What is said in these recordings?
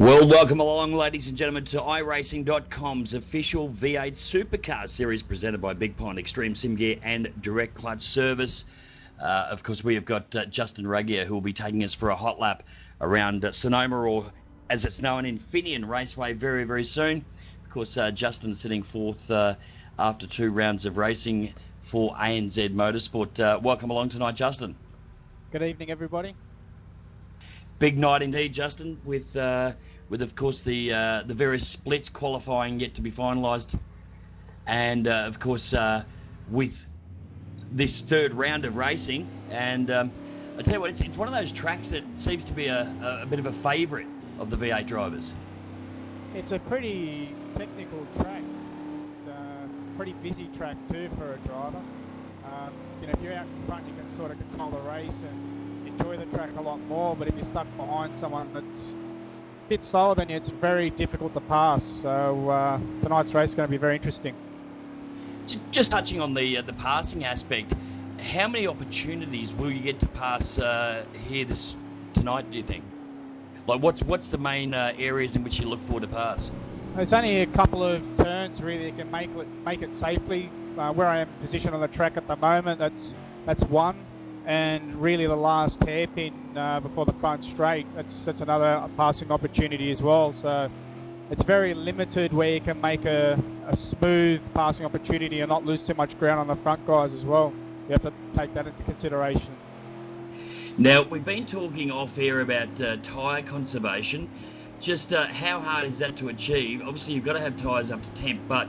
Well, welcome along, ladies and gentlemen, to Iracing.com's official V8 Supercars series presented by Bigpond, Extreme Sim Gear and Direct Clutch Service. Of course, we have got Justin Ruggier, who will be taking us for a hot lap around Sonoma, or as it's known, Infineon Raceway, very, very soon. Of course, Justin sitting fourth after 2 rounds of racing for ANZ Motorsport. Welcome along tonight, Justin. Good evening, everybody. Big night indeed, Justin, with of course the various splits qualifying yet to be finalised, and of course with this third round of racing. And I tell you what, it's one of those tracks that seems to be a bit of a favourite of the V8 drivers. It's a pretty technical track, pretty busy track too for a driver. If you're out in front, you can sort of control the race and enjoy the track a lot more, but if you're stuck behind someone that's a bit slower than you, it's very difficult to pass. So tonight's race is going to be very interesting. Just touching on the passing aspect, how many opportunities will you get to pass here tonight, do you think? Like, what's the main areas in which you look for to pass? There's only a couple of turns really that can make it safely. Where I am positioned on the track at the moment, that's one. And really the last hairpin before the front straight, that's another passing opportunity as well. So it's very limited where you can make a smooth passing opportunity and not lose too much ground on the front guys as well. You have to take that into consideration. Now, we've been talking off air about tyre conservation. Just how hard is that to achieve? Obviously you've got to have tyres up to temp, but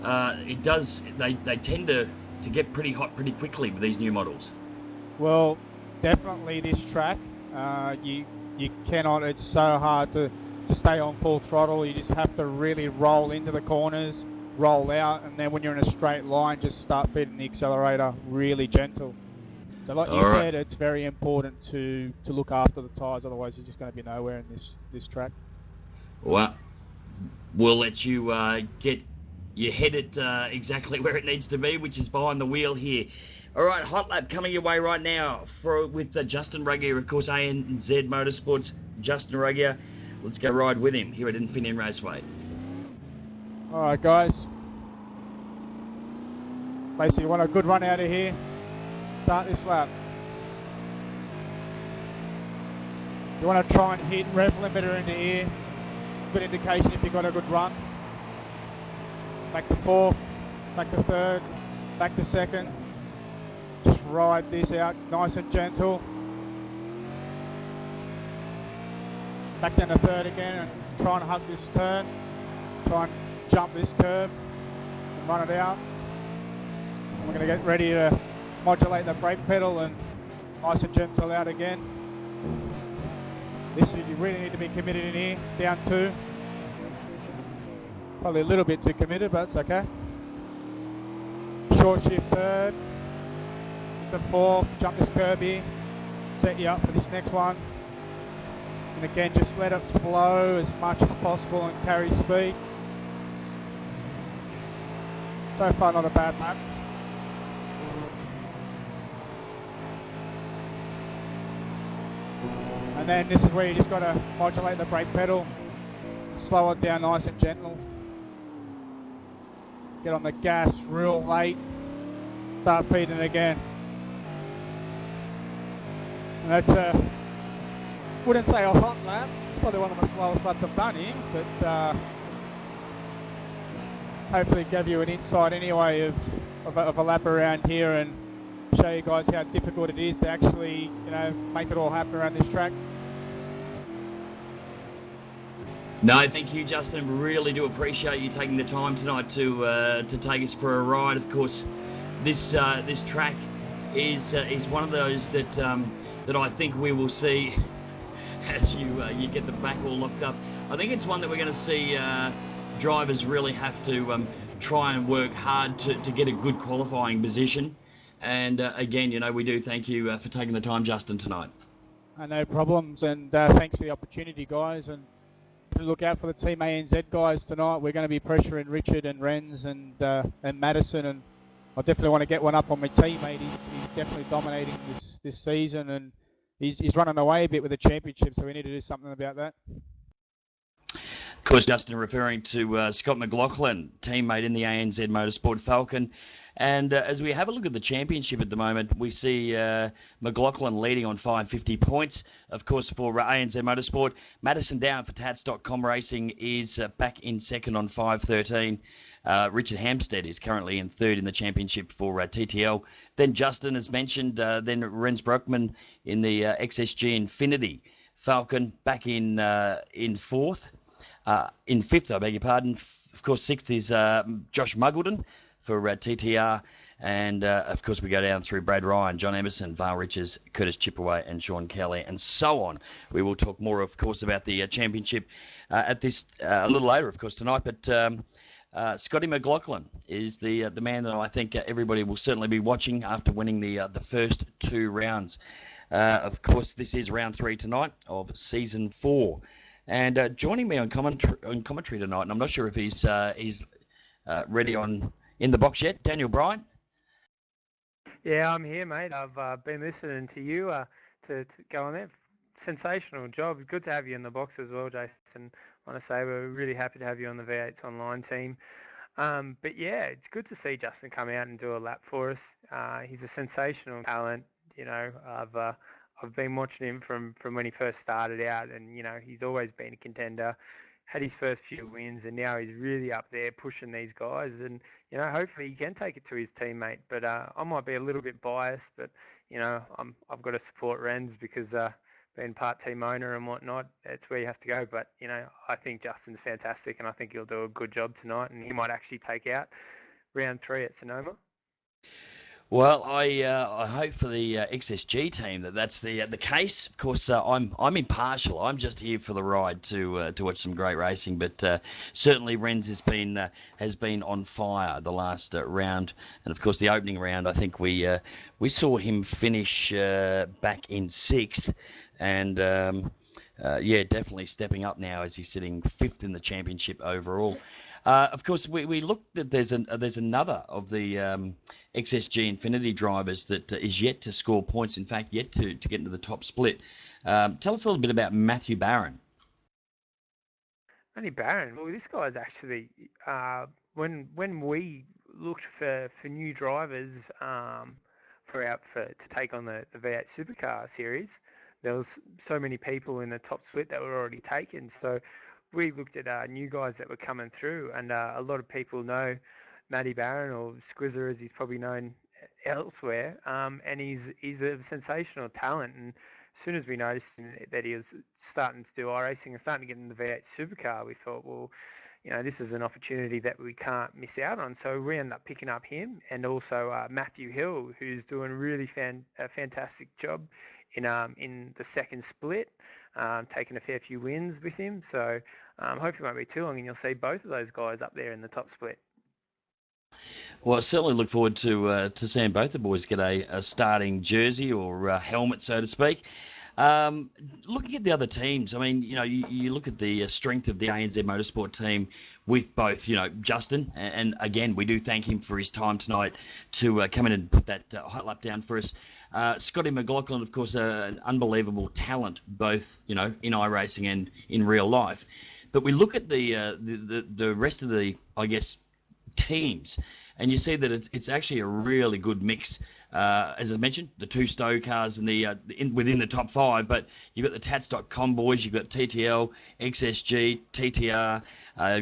they tend to get pretty hot pretty quickly with these new models. Well, definitely this track, you cannot, it's so hard to stay on full throttle. You just have to really roll into the corners, roll out, and then when you're in a straight line, just start feeding the accelerator really gentle. So like you said, it's very important to look after the tyres, otherwise you're just going to be nowhere in this track. Well, we'll let you get your head at exactly where it needs to be, which is behind the wheel here. All right, hot lap coming your way right now with Justin Ruggier, of course, ANZ Motorsports. Justin Ruggier, let's go ride with him here at Infineon Raceway. All right, guys. Basically, you want a good run out of here. Start this lap. You want to try and hit rev limiter in the ear. Good indication if you've got a good run. Back to fourth, back to third, back to second. Just ride this out nice and gentle. Back down to third again and try and hug this turn. Try and jump this curve and run it out. And we're going to get ready to modulate the brake pedal and nice and gentle out again. This, you really need to be committed in here. Down 2. Probably a little bit too committed, but it's okay. Short shift third. To fourth, jump this curb here. Set you up for this next one. And again, just let it flow as much as possible and carry speed. So far, not a bad lap. And then this is where you just got to modulate the brake pedal, slow it down nice and gentle. Get on the gas real late, start feeding again. And that's wouldn't say a hot lap, it's probably one of the slowest laps I've done here, but hopefully give you an insight anyway of a lap around here and show you guys how difficult it is to actually, make it all happen around this track. No, thank you, Justin. Really do appreciate you taking the time tonight to take us for a ride. Of course, this track is one of those that I think we will see as you get the back all locked up. I think it's one that we're going to see drivers really have to try and work hard to get a good qualifying position. And again, we do thank you for taking the time, Justin, tonight. No problems, and thanks for the opportunity, guys. And look out for the Team ANZ guys tonight. We're going to be pressuring Richard and Renz and Madison, and I definitely want to get one up on my teammate. He's definitely dominating this season, and he's running away a bit with the championship, so we need to do something about that. Of course, Justin, referring to Scott McLaughlin, teammate in the ANZ Motorsport Falcon. And as we have a look at the championship at the moment, we see McLaughlin leading on 550 points. Of course, for ANZ Motorsport, Madison Down for Tats.com Racing is back in second on 513. Richard Hampstead is currently in third in the championship for TTL. Then Justin, as mentioned, then Renz Brockman in the XSG Infinity Falcon back in fourth. In fifth, I beg your pardon. Of course, sixth is Josh Muggleton for TTR. And, of course, we go down through Brad Ryan, John Emerson, Val Richards, Curtis Chipaway, and Sean Kelly, and so on. We will talk more, of course, about the championship at this a little later, of course, tonight. But Scotty McLaughlin is the man that I think everybody will certainly be watching after winning the first two rounds. Of course, this is round 3 tonight of season 4. And joining me on commentary tonight, and I'm not sure if he's ready in the box yet, Daniel Bryan. Yeah, I'm here, mate. I've been listening to you to go on there. Sensational job. Good to have you in the box as well, Jason. I want to say we're really happy to have you on the V8sonline team. But yeah, it's good to see Justin come out and do a lap for us. He's a sensational talent. You know, I've been watching him from when he first started out, and you know he's always been a contender. Had his first few wins, and now he's really up there pushing these guys. And you know, hopefully he can take it to his teammate. But I might be a little bit biased, but you know, I've got to support Renz because being part team owner and whatnot, that's where you have to go. But you know, I think Justin's fantastic, and I think he'll do a good job tonight, and he might actually take out round 3 at Sonoma. Well, I hope for the XSG team that's the case. Of course, I'm impartial. I'm just here for the ride to watch some great racing. But certainly, Renz has been on fire the last round, and of course the opening round. I think we saw him finish back in 6th, and yeah, definitely stepping up now as he's sitting 5th in the championship overall. Of course, we looked at there's another of the XSG Infinity drivers that is yet to score points. In fact, yet to get into the top split. Tell us a little bit about Matthew Barron. Matthew Barron. Well, this guy's actually when we looked for new drivers to take on the V8 Supercar series, there was so many people in the top split that were already taken. So we looked at new guys that were coming through, and a lot of people know Matty Barron, or Squizzer as he's probably known elsewhere, and he's a sensational talent. And as soon as we noticed that he was starting to do iRacing and starting to get in the V8 Supercar, we thought, well, you know, this is an opportunity that we can't miss out on. So we ended up picking up him, and also Matthew Hill, who's doing really a fantastic job in the second split, taking a fair few wins with him. So hopefully it won't be too long, and you'll see both of those guys up there in the top split. Well, I certainly look forward to seeing both the boys get a starting jersey or helmet, so to speak. Looking at the other teams, I mean, you know, you look at the strength of the ANZ Motorsport team with both, you know, Justin, and again, we do thank him for his time tonight to come in and put that hot lap down for us. Scotty McLaughlin, of course, an unbelievable talent, both, you know, in iRacing and in real life. But we look at the rest of the, I guess, teams, and you see that it's actually a really good mix. As I mentioned, the 2 Stowe cars and within the top 5, but you've got the Tats.com boys, you've got TTL, XSG, TTR,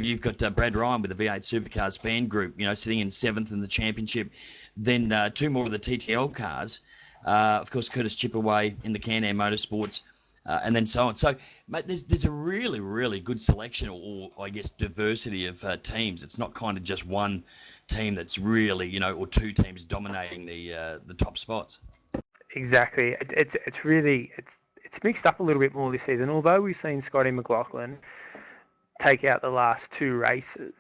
you've got Brad Ryan with the V8 Supercars fan group, you know, sitting in 7th in the championship. Then 2 more of the TTL cars, of course, Curtis Chipaway in the Can-Am Motorsports, and then so on. So, mate, there's a really, really good selection, or I guess diversity of teams. It's not kind of just one team that's really, you know, or 2 teams dominating the top spots. Exactly. It's mixed up a little bit more this season. Although we've seen Scotty McLaughlin take out the last 2 races,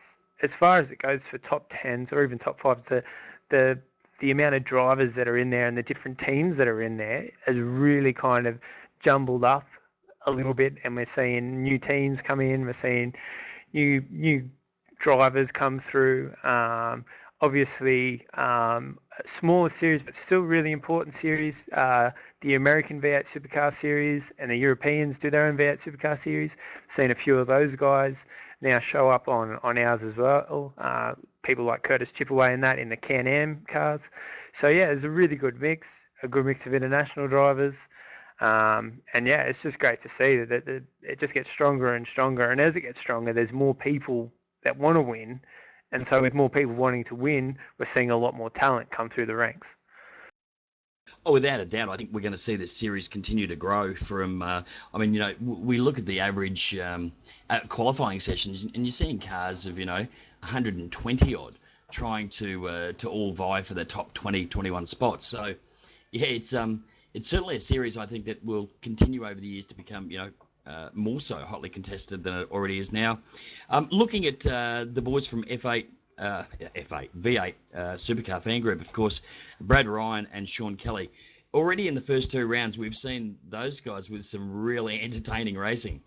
as far as it goes for top 10s or even top 5s, the amount of drivers that are in there and the different teams that are in there has really kind of jumbled up a little bit, and we're seeing new teams come in, we're seeing new drivers come through. Obviously, smaller series, but still really important series. the American V8 Supercar Series, and the Europeans do their own V8 Supercar Series. Seen a few of those guys now show up on ours as well. People like Curtis Chipaway in the Can-Am cars. So yeah, it's a really good mix of international drivers. And yeah, it's just great to see that it just gets stronger and stronger. And as it gets stronger, there's more people that want to win. And so with more people wanting to win, we're seeing a lot more talent come through the ranks. Oh, without a doubt, I think we're going to see this series continue to grow from, we look at the average qualifying sessions and you're seeing cars of, 120 odd trying to all vie for the top 20, 21 spots. So, yeah, it's certainly a series I think that will continue over the years to become, more so hotly contested than it already is now. Looking at the boys from V8 Supercar Fan Group, of course, Brad Ryan and Sean Kelly. Already in the first two rounds, we've seen those guys with some really entertaining racing.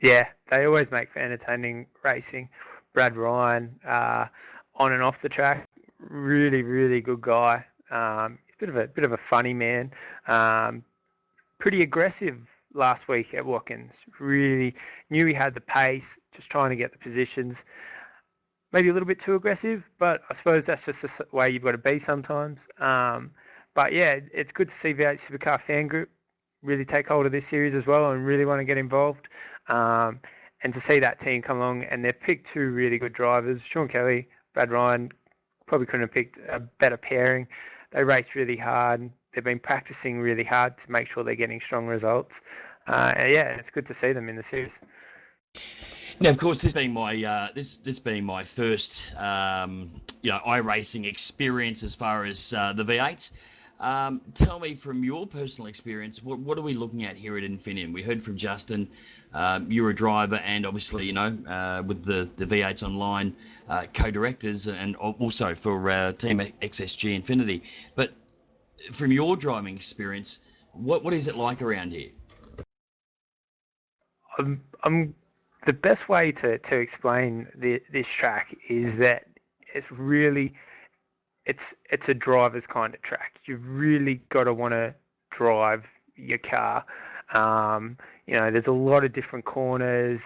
Yeah, they always make for entertaining racing. Brad Ryan, on and off the track, really, really good guy. He's a bit of a funny man. Pretty aggressive last week at Watkins. Really knew he had the pace, just trying to get the positions. Maybe a little bit too aggressive, but I suppose that's just the way you've got to be sometimes. But yeah, it's good to see V8 Supercar Fan Group really take hold of this series as well and really want to get involved. And to see that team come along, and they've picked two really good drivers, Sean Kelly, Brad Ryan, probably couldn't have picked a better pairing. They raced really hard. They've been practicing really hard to make sure they're getting strong results. And yeah, it's good to see them in the series. Now, of course, this being my being my first iRacing experience as far as the V8s. Tell me from your personal experience, what are we looking at here at Infineon? We heard from Justin, you're a driver, and obviously, with the V8sonline co-directors, and also for Team XSG Infinity. But from your driving experience, what is it like around here? The best way to explain this track is that it's really it's a driver's kind of track. You've really got to want to drive your car. There's a lot of different corners,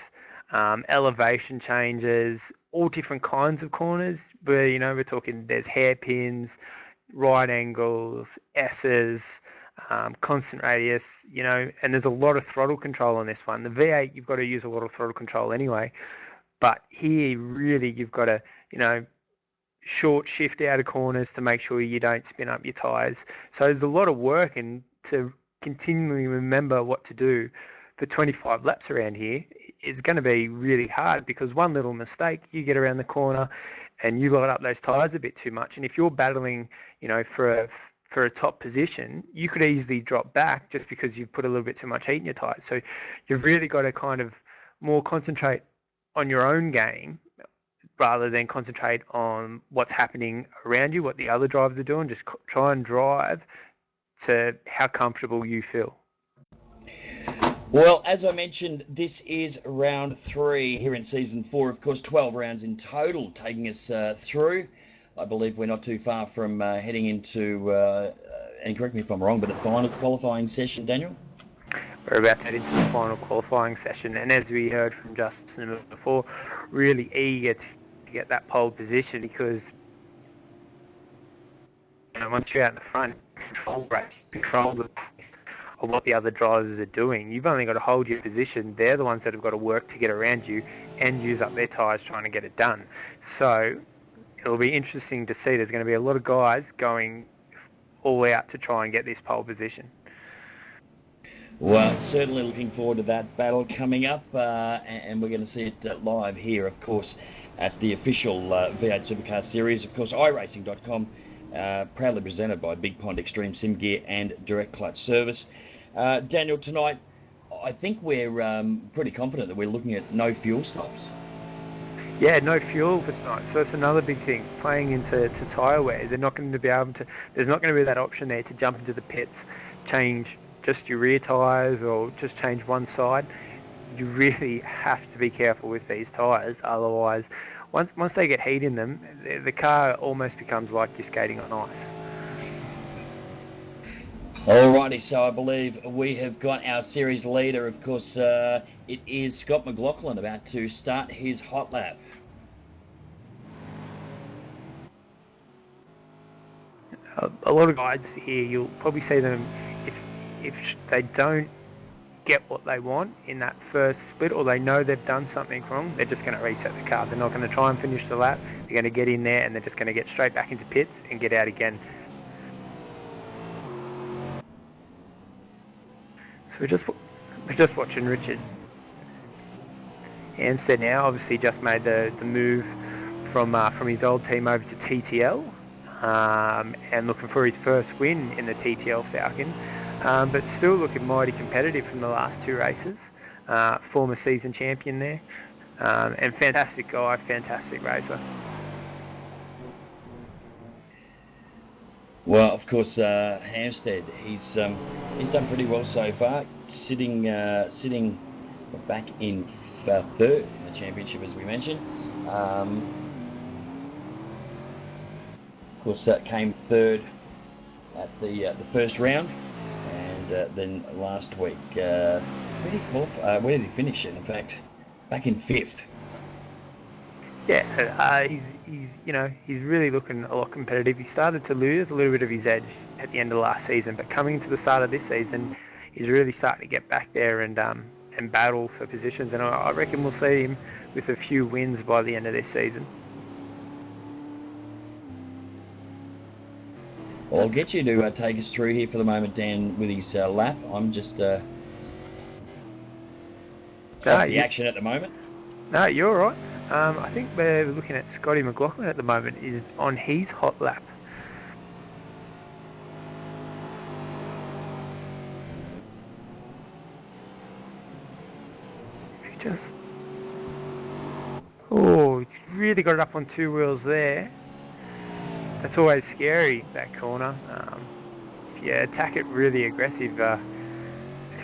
elevation changes, all different kinds of corners. But we're talking there's hairpins, right angles, S's, constant radius, and there's a lot of throttle control on this one. The V8, you've got to use a lot of throttle control anyway, but here really you've got to, short shift out of corners to make sure you don't spin up your tyres. So there's a lot of work, and to continually remember what to do for 25 laps around here is going to be really hard, because one little mistake, you get around the corner and you load up those tyres a bit too much. And if you're battling, for a top position, you could easily drop back just because you've put a little bit too much heat in your tyres. So you've really got to kind of more concentrate on your own game rather than concentrate on what's happening around you, what the other drivers are doing. Just try and drive to how comfortable you feel. Well, as I mentioned, this is round 3 here in season 4. Of course, 12 rounds in total taking us through. I believe we're not too far from heading into, and correct me if I'm wrong, but the final qualifying session, Daniel? We're about to head into the final qualifying session, and as we heard from Justin before, really eager to get that pole position, because once you're out in the front, control the pace of what the other drivers are doing. You've only got to hold your position. They're the ones that have got to work to get around you and use up their tyres trying to get it done. So it'll be interesting to see. There's going to be a lot of guys going all out to try and get this pole position. Well, certainly looking forward to that battle coming up, and we're going to see it live here, of course, at the official V8 Supercar Series. Of course, iRacing.com, proudly presented by Bigpond Extreme Sim Gear and Direct Clutch Service. Daniel, tonight, I think we're pretty confident that we're looking at no fuel stops. Yeah, no fuel for tonight. So that's another big thing. Playing into tyre wear, they're not going to be able to. There's not going to be that option there to jump into the pits, change just your rear tyres or just change one side. You really have to be careful with these tyres, otherwise once they get heat in them, the car almost becomes like you're skating on ice. Alrighty, so I believe we have got our series leader. Of course, it is Scott McLaughlin about to start his hot lap. A lot of guides here, you'll probably see them if they don't get what they want in that first split, or they know they've done something wrong, they're just going to reset the car. They're not going to try and finish the lap. They're going to get in there and they're just going to get straight back into pits and get out again. So we're just watching Richard Amstead now. Obviously, just made the move from his old team over to TTL, and looking for his first win in the TTL Falcon. But still looking mighty competitive from the last two races. Former season champion there, and fantastic guy, fantastic racer. Well, of course, Hampstead, he's done pretty well so far, sitting back in third in the championship, as we mentioned. Of course, that came third at the first round, and then last week, where did he finish? In fact, back in fifth. Yeah, he's really looking a lot competitive. He started to lose a little bit of his edge at the end of last season, but coming into the start of this season, he's really starting to get back there and battle for positions. And I reckon we'll see him with a few wins by the end of this season. Well, I'll get you to take us through here for the moment, Dan, with his lap. I'm just off the action at the moment. No, you're all right. I think we're looking at Scotty McLaughlin at the moment is on his hot lap. He's really got it up on two wheels there. That's always scary, that corner. If you attack it really aggressive, it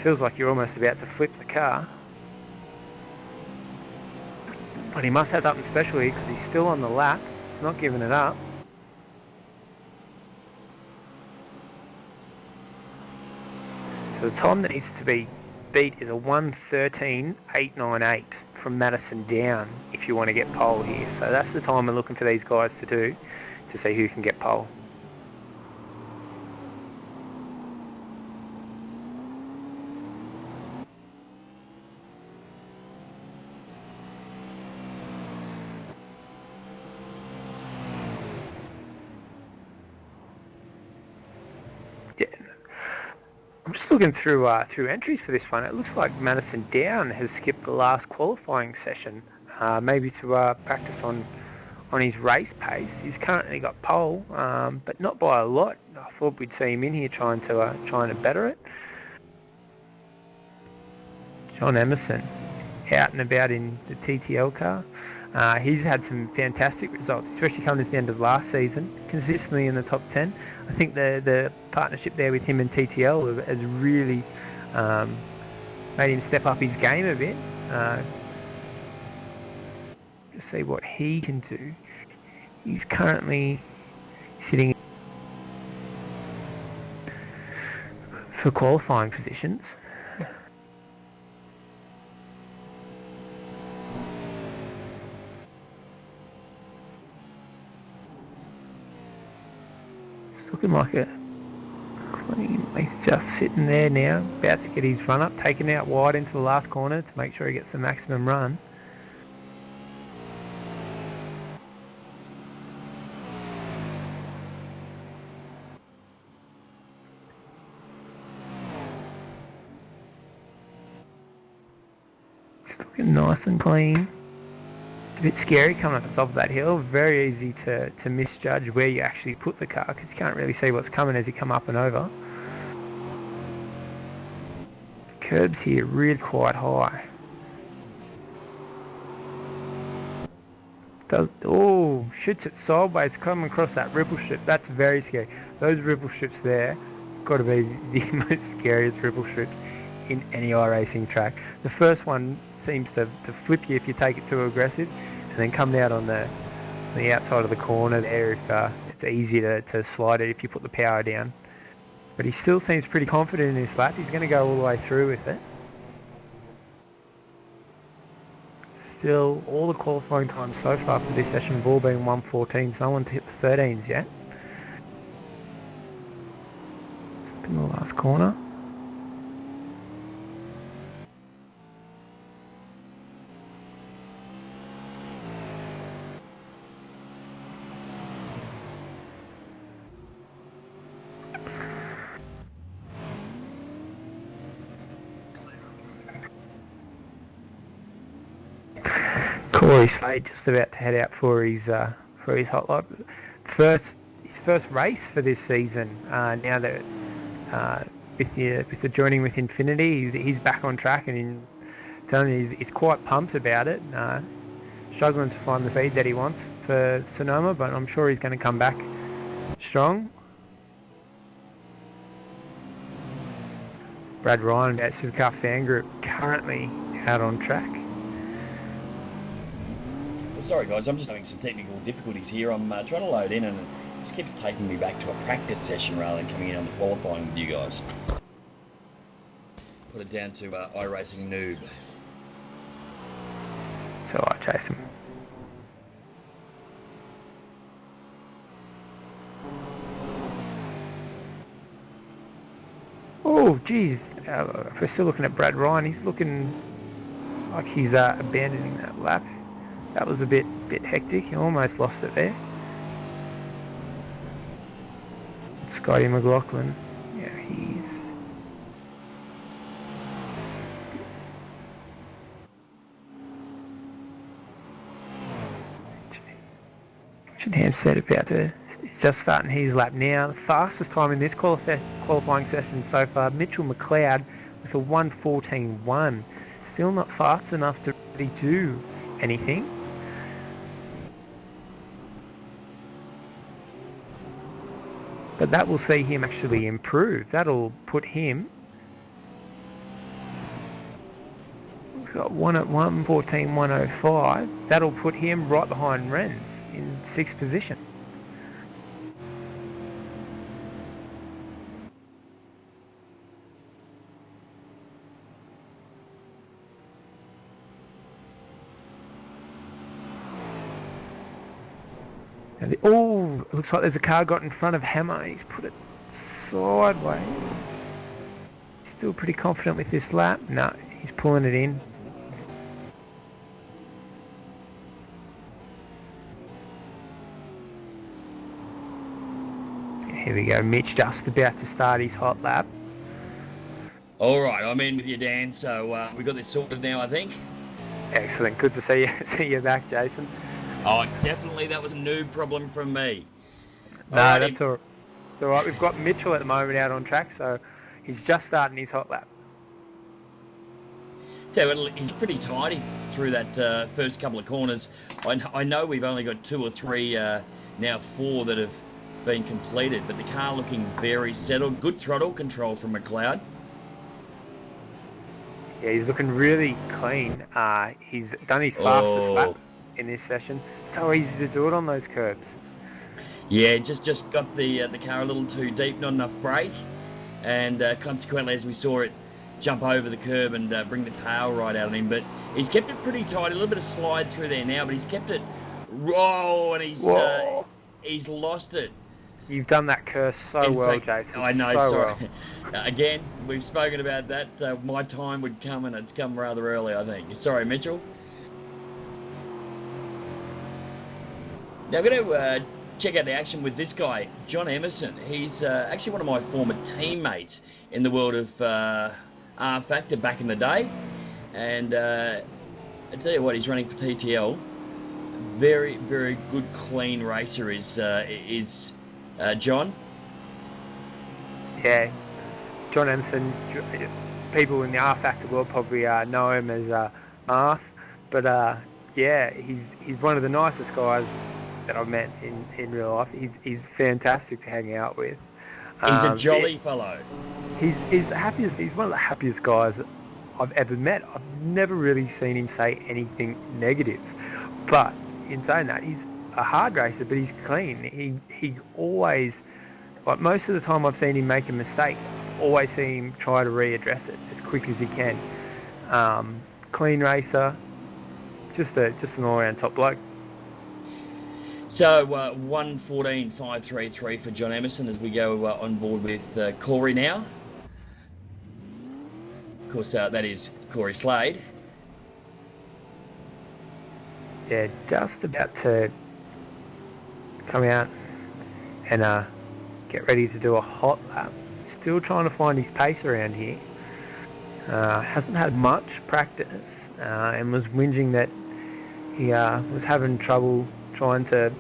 feels like you're almost about to flip the car. But he must have something special here because he's still on the lap. He's not giving it up. So the time that needs to be beat is a 1:13.898 from Madison down if you want to get pole here. So that's the time we're looking for these guys to do to see who can get pole. I'm just looking through entries for this one. It looks like Madison Down has skipped the last qualifying session, maybe to practice on his race pace. He's currently got pole, but not by a lot. I thought we'd see him in here trying to better it. John Emerson, out and about in the TTL car. He's had some fantastic results, especially coming to the end of last season, consistently in the top 10. I think the partnership there with him and TTL has really made him step up his game a bit. To see what he can do. He's currently sitting for qualifying positions. Looking like a clean. He's just sitting there now, about to get his run up, taken out wide into the last corner to make sure he gets the maximum run. It's looking nice and clean. A bit scary coming up the top of that hill. Very easy to misjudge where you actually put the car because you can't really see what's coming as you come up and over. Curbs here really quite high. Shoots it sideways coming across that ripple strip. That's very scary. Those ripple strips there got to be the most scariest ripple strips in any iRacing track. The first one seems to flip you if you take it too aggressive, and then come out on the outside of the corner there if it's easy to slide it if you put the power down. But he still seems pretty confident in this lap. He's going to go all the way through with it. Still, all the qualifying times so far for this session have all been 1:14. So no one's hit the 13s yet. In the last corner. Corey Slade just about to head out for his hot lap. His first race for this season. Now that with the joining with Infinity, he's back on track, and telling you he's quite pumped about it. Struggling to find the speed that he wants for Sonoma, but I'm sure he's going to come back strong. Brad Ryan at Supercar Fan Group currently out on track. Sorry guys, I'm just having some technical difficulties here. I'm trying to load in and it just keeps taking me back to a practice session rather than coming in on the qualifying with you guys. Put it down to Iracing noob. It's alright, Jason. Oh, geez. If we're still looking at Brad Ryan, he's looking like he's abandoning that lap. That was a bit hectic. He almost lost it there. Scotty McLaughlin. Yeah, he's... Hampstead he's just starting his lap now. The fastest time in this qualifying session so far, Mitchell McLeod with a 1:14.1. Still not fast enough to really do anything. But that will see him actually improve. That'll put him... We've got one at 1:14.105. That'll put him right behind Renz in 6th position. Oh, it looks like there's a car got in front of Hammer. He's put it sideways. Still pretty confident with this lap. No, he's pulling it in. Here we go. Mitch just about to start his hot lap. All right, I'm in with you, Dan. So we got this sorted now, I think. Excellent. Good to see you back, Jason. Oh, definitely that was a noob problem from me. No, that's all right. We've got Mitchell at the moment out on track, so he's just starting his hot lap. So he's pretty tidy through that first couple of corners. I know we've only got 2 or 3, now 4 that have been completed, but the car looking very settled. Good throttle control from McLeod. Yeah, he's looking really clean. He's done his fastest lap in this session. So easy to do it on those curbs. Yeah, just got the car a little too deep, not enough brake, and consequently, as we saw it jump over the curb and bring the tail right out of him. But he's kept it pretty tight. A little bit of slide through there now, but he's kept it. Oh, and he's lost it. You've done that curse so well, Jason. I know, so sorry. Well. Again, we've spoken about that. My time would come, and it's come rather early, I think. Sorry, Mitchell. Now, we're going to check out the action with this guy, John Emerson. He's actually one of my former teammates in the world of R-Factor back in the day. And I tell you what, he's running for TTL. Very, very good, clean racer is John. Yeah, John Emerson. People in the R-Factor world probably know him as Marth. But yeah, he's one of the nicest guys that I've met in real life. He's fantastic to hang out with. He's a jolly fellow. He's one of the happiest guys I've ever met. I've never really seen him say anything negative. But in saying that, he's a hard racer, but he's clean. He always Like most of the time I've seen him make a mistake, always see him try to readdress it as quick as he can. Clean racer, just an all-round top bloke. So 1:14.533 for John Emerson as we go on board with Corey now. Of course, that is Corey Slade. Yeah, just about to come out and get ready to do a hot lap. Still trying to find his pace around here. Hasn't had much practice and was whinging that he was having trouble trying to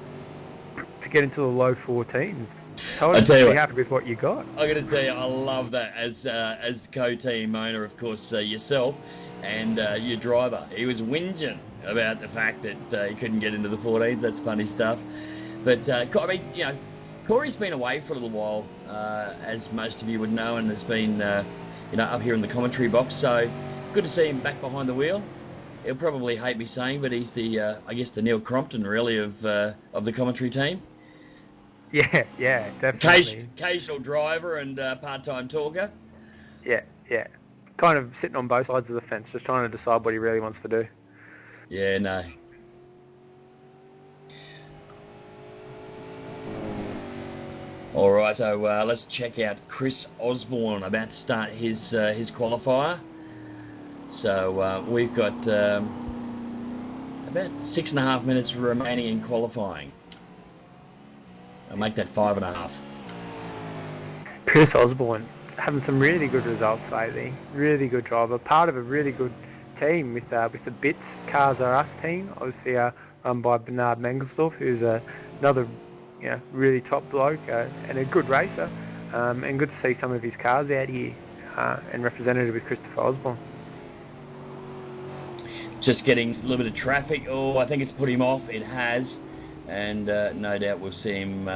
get into the low 14s. Told him to be happy with what you got. I got to tell you, I love that as co-team owner, of course, yourself and your driver. He was whinging about the fact that he couldn't get into the 14s. That's funny stuff. But I mean, you know, Corey's been away for a little while, as most of you would know, and has been you know, up here in the commentary box. So good to see him back behind the wheel. He'll probably hate me saying, but he's the I guess the Neil Crompton really of the commentary team. Yeah, definitely. Occasional driver and part-time talker. Yeah. Kind of sitting on both sides of the fence, just trying to decide what he really wants to do. Yeah, no. All right, so let's check out Chris Osborne about to start his qualifier. So we've got about 6.5 minutes remaining in qualifying. I'll make that 5.5. Chris Osborne having some really good results lately. Really good driver, part of a really good team with the Bits Cars Are Us team. Obviously run by Bernard Mengelsdorf, who's another really top bloke and a good racer. And good to see some of his cars out here and represented with Christopher Osborne. Just getting a little bit of traffic. Oh, I think it's put him off. It has. And no doubt we'll see him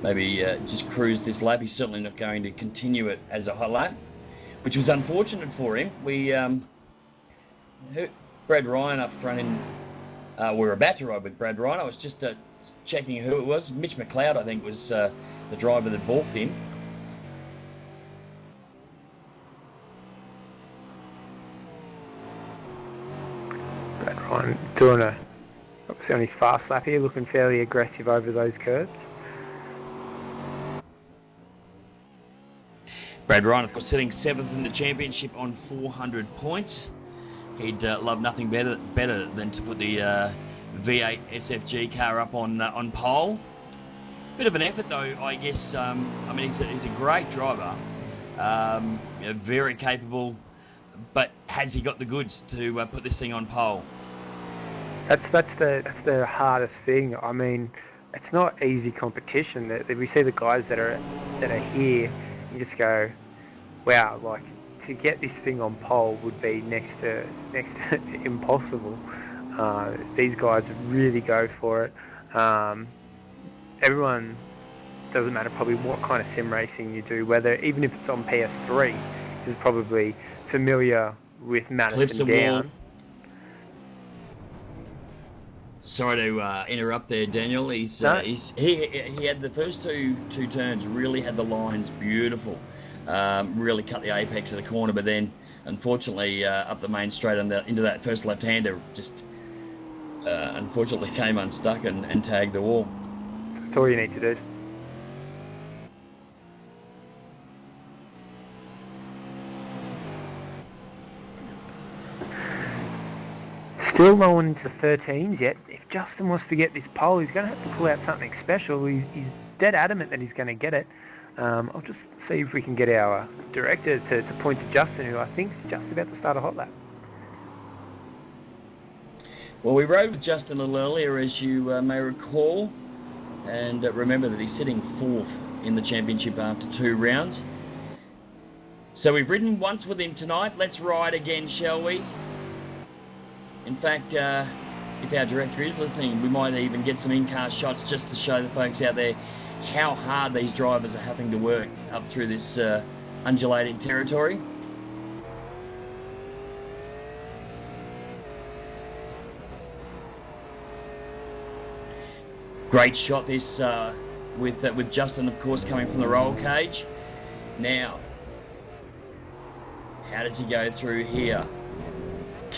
maybe just cruise this lap. He's certainly not going to continue it as a hot lap, which was unfortunate for him. We Brad Ryan up front in. We're about to ride with Brad Ryan. I was just checking who it was. Mitch McLeod, I think, was the driver that balked him. Brad Ryan doing obviously on his fast lap here, looking fairly aggressive over those curbs. Brad Ryan, of course, sitting 7th in the championship on 400 points. He'd love nothing better than to put the V8 SFG car up on pole. Bit of an effort, though, I guess. I mean, he's a great driver, very capable, but has he got the goods to put this thing on pole? That's the hardest thing. I mean, it's not easy competition. That we see the guys that are here, you just go, wow, like to get this thing on pole would be next to impossible. These guys really go for it. Everyone, doesn't matter probably what kind of sim racing you do, whether even if it's on PS3, is probably familiar with Madison Down. Sorry to interrupt there, Daniel. He had the first two turns, really had the lines beautiful, really cut the apex of the corner, but then unfortunately up the main straight into that first left-hander just unfortunately came unstuck and tagged the wall. That's all you need to do. Still no one into the 13s yet. If Justin wants to get this pole, he's going to have to pull out something special. He's dead adamant that he's going to get it. I'll just see if we can get our director to point to Justin, who I think is just about to start a hot lap. Well, we rode with Justin a little earlier, as you may recall, and remember that he's sitting 4th in the championship after 2 rounds. So we've ridden once with him tonight. Let's ride again, shall we? In fact, if our director is listening, we might even get some in-car shots just to show the folks out there how hard these drivers are having to work up through this undulating territory. Great shot this with Justin, of course, coming from the roll cage. Now, how does he go through here?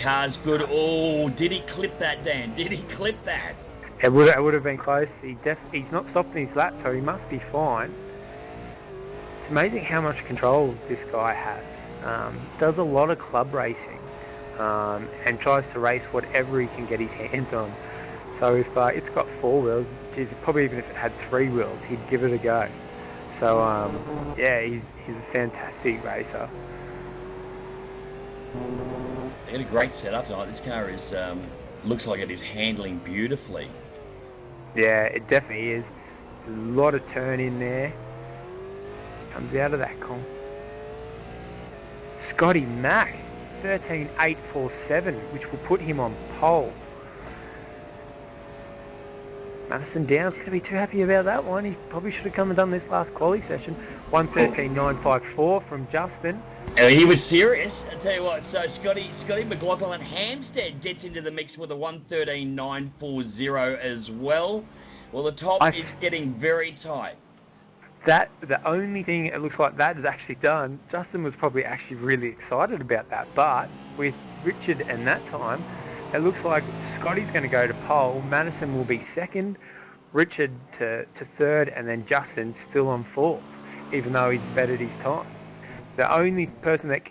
Car's good. Oh, did he clip that, Dan? Did he clip that? It would have been close. He's not stopping his lap, so he must be fine. It's amazing how much control this guy has. Does a lot of club racing, and tries to race whatever he can get his hands on. So if it's got 4 wheels, geez, probably even if it had 3 wheels, he'd give it a go. So yeah, he's a fantastic racer. They had a great setup tonight. This car is looks like it is handling beautifully. Yeah, it definitely is. A lot of turn in there. Comes out of that con. Scotty Mack, 13.847, which will put him on pole. Madison Downs going to be too happy about that one. He probably should have come and done this last quali session. 113.954 from Justin. He was serious. I tell you what. So Scotty McLaughlin Hampstead gets into the mix with a 113.940 as well. Well, the top is getting very tight. The only thing it looks like that is actually done. Justin was probably actually really excited about that, but with Richard and that time, it looks like Scotty's going to go to pole. Madison will be second, Richard to third, and then Justin still on fourth, even though he's bettered his time. The only person that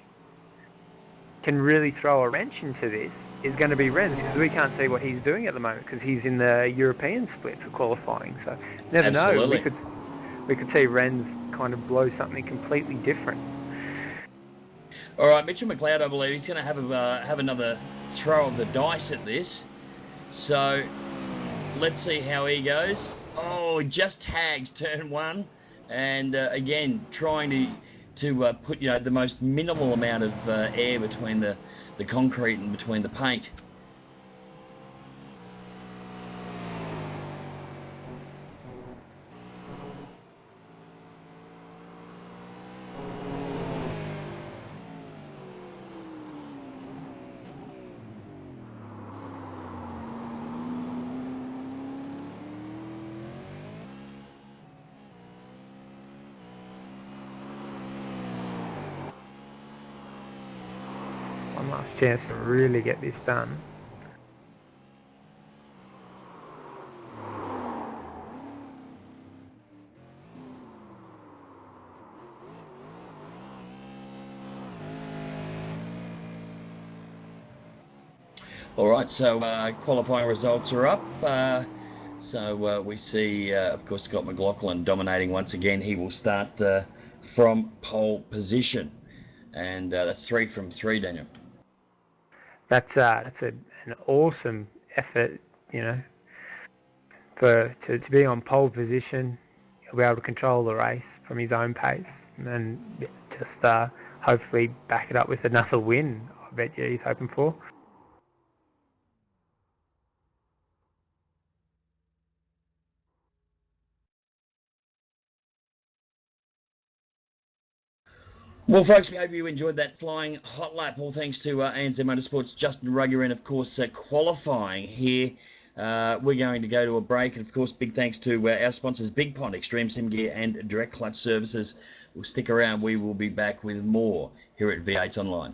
can really throw a wrench into this is going to be Renz, because we can't see what he's doing at the moment because he's in the European split for qualifying. So never Absolutely. know. We could see Renz kind of blow something completely different. All right, Mitchell McLeod, I believe he's going to have another throw of the dice at this. So let's see how he goes. Oh, just tags turn 1, and again trying to put the most minimal amount of air between the concrete and between the paint. One last chance to really get this done. All right, so qualifying results are up. So we see, of course, Scott McLaughlin dominating once again. He will start from pole position, and that's 3 from 3, Daniel. That's an awesome effort, to be on pole position. He'll be able to control the race from his own pace, and just hopefully back it up with another win. I bet you he's hoping for. Well, folks, we hope you enjoyed that flying hot lap. All thanks to ANZ Motorsports' Justin Rugger, and of course qualifying here. We're going to go to a break, and of course big thanks to our sponsors Bigpond, Extreme Sim Gear and Direct Clutch Services. We'll stick around. We will be back with more here at V8 Online.